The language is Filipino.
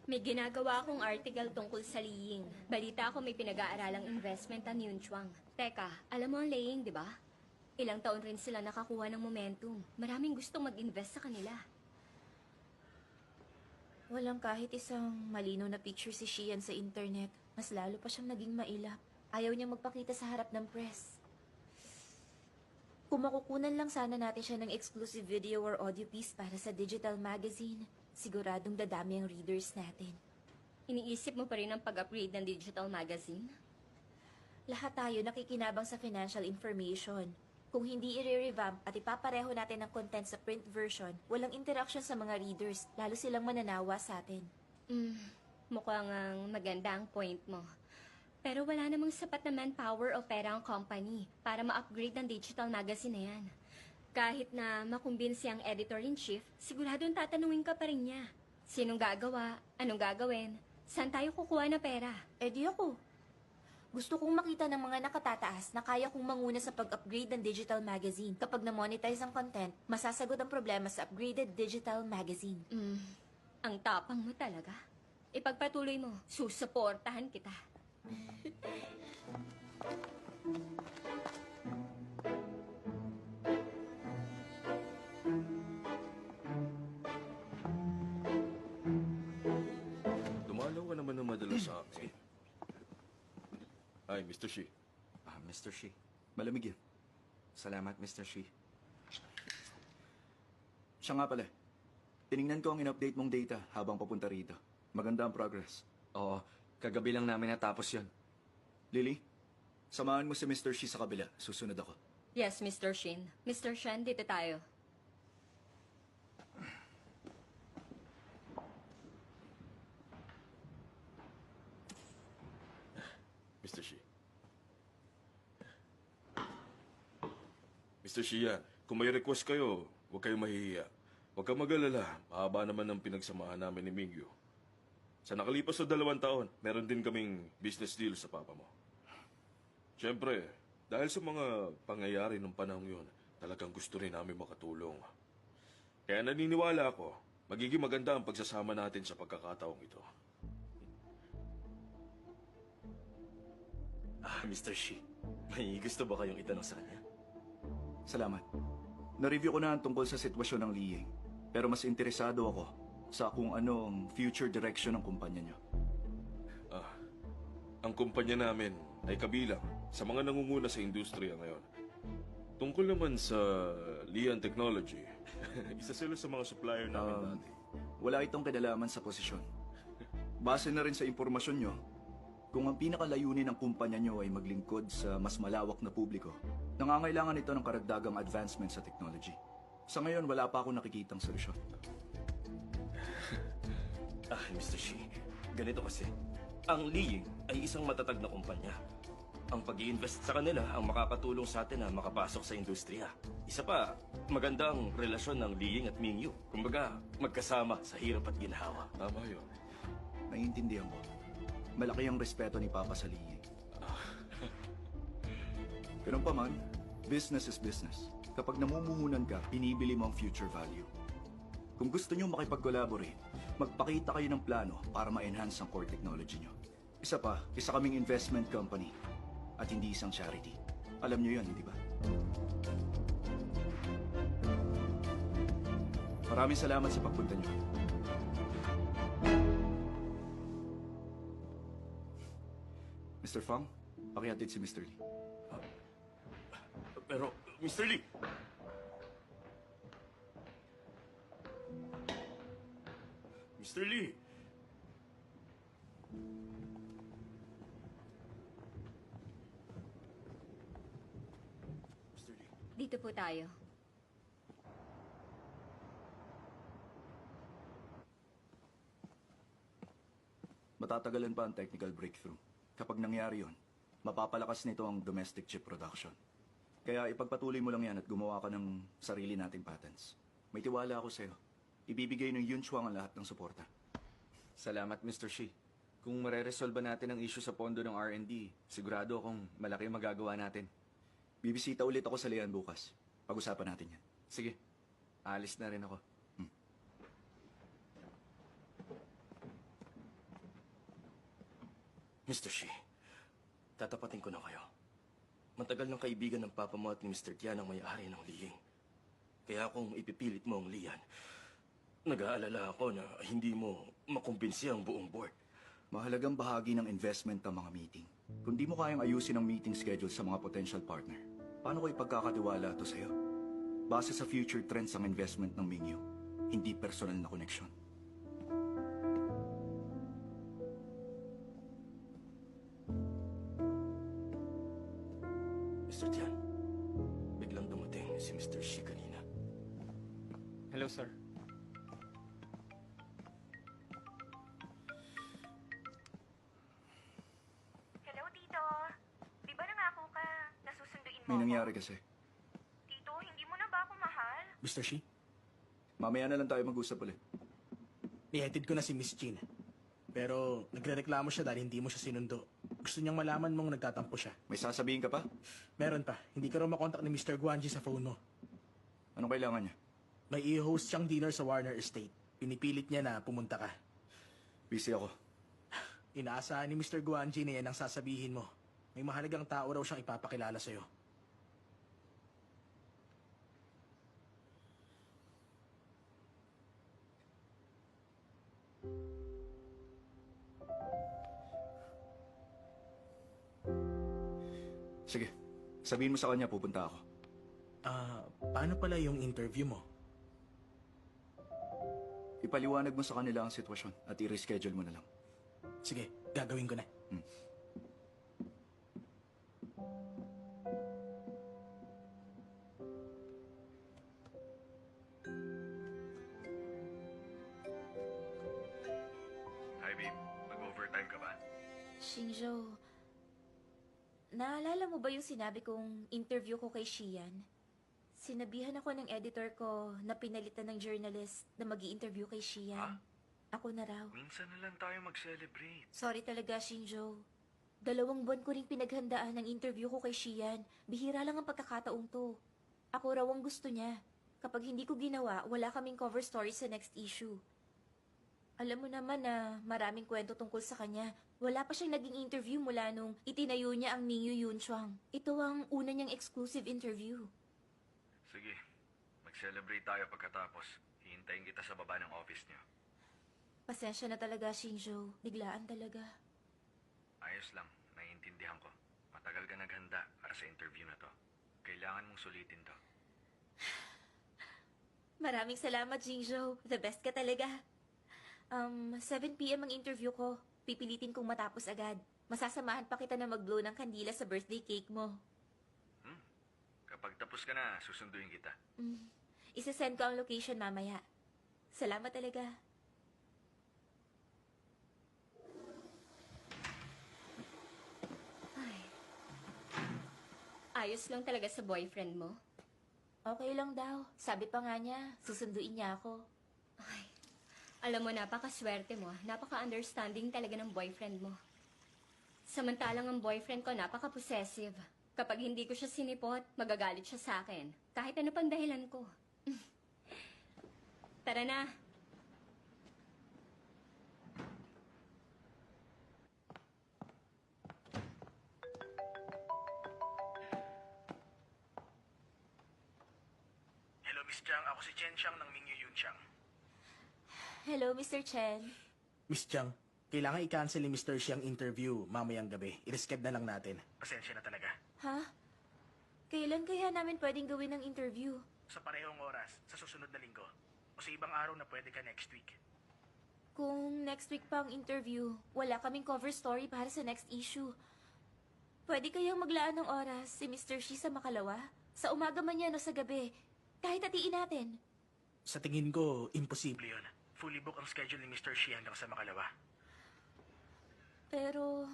May ginagawa akong article tungkol sa Liying. Balita ko may pinag-aaralang investment ang Yunchuang. Teka, alam mo ang Liying, di ba? Ilang taon rin sila nakakuha ng momentum. Maraming gustong mag-invest sa kanila. Walang kahit isang malino na picture si Xian sa internet. Mas lalo pa siyang naging mailap. Ayaw niyang magpakita sa harap ng press. Kung makukunan lang sana natin siya ng exclusive video or audio piece para sa digital magazine, siguradong dadami ang readers natin. Iniisip mo pa rin ang pag-upgrade ng digital magazine? Lahat tayo nakikinabang sa financial information. Kung hindi i-revamp at ipapareho natin ang content sa print version, walang interaction sa mga readers, lalo silang mananawa sa atin. Mukhang maganda ang point mo. Pero wala namang sapat na manpower o pera ang company para ma-upgrade ang digital magazine na yan. Kahit na makumbinsi ang editor-in-chief, siguradong tatanungin ka pa rin niya. Sinong gagawa? Anong gagawin? Saan tayo kukuha na pera? Eh di ako. Gusto kong makita ng mga nakatataas na kaya kong manguna sa pag-upgrade ng digital magazine. Kapag na-monetize ang content, masasagot ang problema sa upgraded digital magazine. Ang tapang mo talaga. Ipagpatuloy mo, susuportahan kita. Dumalaw ka naman ng madalas sa akin. Hi, Mr. Shi. Mr. Shi. Malamig yan. Salamat, Mr. Shi. Siya nga pala. Tiningnan ko ang in-update mong data habang papunta rito. Maganda ang progress. Oo, kagabi lang namin natapos yon. Lily, samahan mo si Mr. Shi sa kabila. Susunod ako. Yes, Mr. Shin. Mr. Shen, dito tayo. Mr. Shi. Mr. Shi yan, kung may request kayo, huwag kayong mahihiya. Huwag kang mag-alala, mahaba naman ang pinagsamahan namin ni Mingyu. Sa nakalipas na 2 taon, meron din kaming business deal sa papa mo. Siyempre, dahil sa mga pangyayari ng panahon yun, talagang gusto rin namin makatulong. Kaya naniniwala ako, magiging maganda ang pagsasama natin sa pagkakataong ito. Mr. Shi, may gusto ba kayong itanong sa kanya? Salamat. Na-review ko na ang tungkol sa sitwasyon ng Liying. Pero mas interesado ako sa kung ano ang future direction ng kumpanya niyo. Ang kumpanya namin ay kabilang sa mga nangunguna sa industriya ngayon. Tungkol naman sa Lian Technology, isa sila sa mga supplier namin dati. Wala itong kinalaman sa posisyon. Base na rin sa impormasyon nyo, kung ang pinakalayunin ng kumpanya nyo ay maglingkod sa mas malawak na publiko, nangangailangan ito ng karagdagang advancement sa technology. Sa ngayon, wala pa akong nakikitang solusyon. Mr. Shi, ganito kasi. Ang Liying ay isang matatag na kumpanya. Ang pag-i-invest sa kanila ang makakatulong sa atin na makapasok sa industriya. Isa pa, maganda ang relasyon ng Liying at Mingyu. Kumbaga, magkasama sa hirap at ginhawa. Tama yun. Naiintindihan ko. Malaki ang respeto ni Papa sa Liying. Ganun pa man, business is business. Kapag namumuhunan ka, pinibili mo ang future value. Kung gusto nyo makipag-collaborate, magpakita kayo ng plano para ma-enhance ang core technology nyo. Isa pa, isa kaming investment company at hindi isang charity. Alam nyo yun, hindi ba? Maraming salamat sa pagpunta nyo. Mr. Fang, pakihatid si Mr. Lee. Pero, Mr. Lee! Mr. Lee! Mr. Lee. Dito po tayo. Matatagalan pa ang technical breakthrough. Kapag nangyari yon, mapapalakas nito ang domestic chip production. Kaya ipagpatuloy mo lang yan at gumawa ka ng sarili nating patents. May tiwala ako sa'yo. Ibibigay ng Yunchuang ang lahat ng suporta. Salamat, Mr. Shi. Kung mareresolba natin ang issue sa pondo ng R&D, sigurado akong malaki ang magagawa natin. Bibisita ulit ako sa Lian bukas. Pag-usapan natin yan. Sige, alis na rin ako. Mr. Shi, tatapatin ko na kayo. Matagal ng kaibigan ng papa mo at ni Mr. Tian ang may-ari ng Liying. Kaya kung ipipilit mo ang Lian, nag-aalala ako na hindi mo makumbinsi ang buong board. Mahalagang bahagi ng investment ang mga meeting. Kung di mo kayang ayusin ang meeting schedule sa mga potential partner, paano ko ipagkakatiwala ito sa'yo? Base sa future trends ang investment ng Mingyu, hindi personal na koneksyon. Mr. Tian, biglang dumating si Mr. Shi kanina. Hello, sir. Hello, Tito. Di ba nangako ka na susunduin mo May ako? nangyari kasi. Tito, hindi mo na ba ako mahal? Mr. Shi, Mamaya na lang tayo mag-usap ulit. nihatid ko na si Miss Jean. Pero nagrereklamo siya dahil hindi mo siya sinundo. Gusto niyang malaman mong nagtatampo siya. May sasabihin ka pa? Meron pa, hindi ka raw makontak ni Mr. Guanji sa phone mo. Anong kailangan niya? May i-host siyang dinner sa Warner Estate. Pinipilit niya na pumunta ka. Busy ako. Inaasahan ni Mr. Guanji na yan ang sasabihin mo. May mahalagang tao raw siyang ipapakilala sa'yo. Sige, sabihin mo sa kanya pupunta ako. Paano pala yung interview mo? Ipaliwanag mo sa kanila ang sitwasyon at i-reschedule mo na lang. Sige, gagawin ko na. Hi, babe. Mag-overtime ka ba? Shinjo, naalala mo ba yung sinabi kong interview ko kay Shian? Sinabihan ako ng editor ko na pinalitan ng journalist na mag interview kay Shian. Ako na raw. Minsan na lang tayo mag-celebrate. Sorry talaga, Shinjo. 2 buwan ko ring pinaghandaan ng interview ko kay Shian. Bihira lang ang pagkakataong to. Ako raw ang gusto niya. Kapag hindi ko ginawa, wala kaming cover story sa next issue. Alam mo naman na maraming kwento tungkol sa kanya. Wala pa siyang naging interview mula nung itinayo niya ang Mingyu Yunchuang. Ito ang una niyang exclusive interview. Sige, mag-celebrate tayo pagkatapos. Hihintayin kita sa baba ng office niyo. Pasensya na talaga, Shinjo. Biglaan talaga. Ayos lang, naiintindihan ko. Matagal ka naghanda para sa interview na to. Kailangan mong sulitin to. Maraming salamat, Shinjo. The best ka talaga. 7 p.m. ang interview ko. Pipilitin kong matapos agad. Masasamahan pa kita na mag-blow ng kandila sa birthday cake mo. Kapag tapos ka na, susunduin kita. Isasend ko ang location mamaya. Salamat talaga. Ayos lang talaga sa boyfriend mo. Okay lang daw. Sabi pa nga niya, susunduin niya ako. Alam mo, napakaswerte mo. Napaka-understanding talaga ng boyfriend mo. Samantalang ang boyfriend ko napaka-possessive. Kapag hindi ko siya sinipot, magagalit siya sa akin. Kahit ano pang dahilan ko. Tara na. Hello, Miss Jiang. Ako si Chen Xiang ng Mingyu Yunxiang. Hello, Mr. Chen. Miss Jiang, kailangan i-cancel ni Mr. Xi ang interview mamayang gabi. I-reschedule na lang natin. Pasensya na talaga. Ha? Kailan kaya namin pwedeng gawin ang interview? Sa parehong oras, sa susunod na linggo. O sa ibang araw na pwede ka next week. Kung next week pa ang interview, wala kaming cover story para sa next issue. Pwede kayang maglaan ng oras si Mr. Shi sa makalawa? Sa umaga man yan o sa gabi. Kahit hatiin natin. Sa tingin ko, imposible yun. Fully book ang schedule ni Mr. Shi hanggang sa makalawa. Pero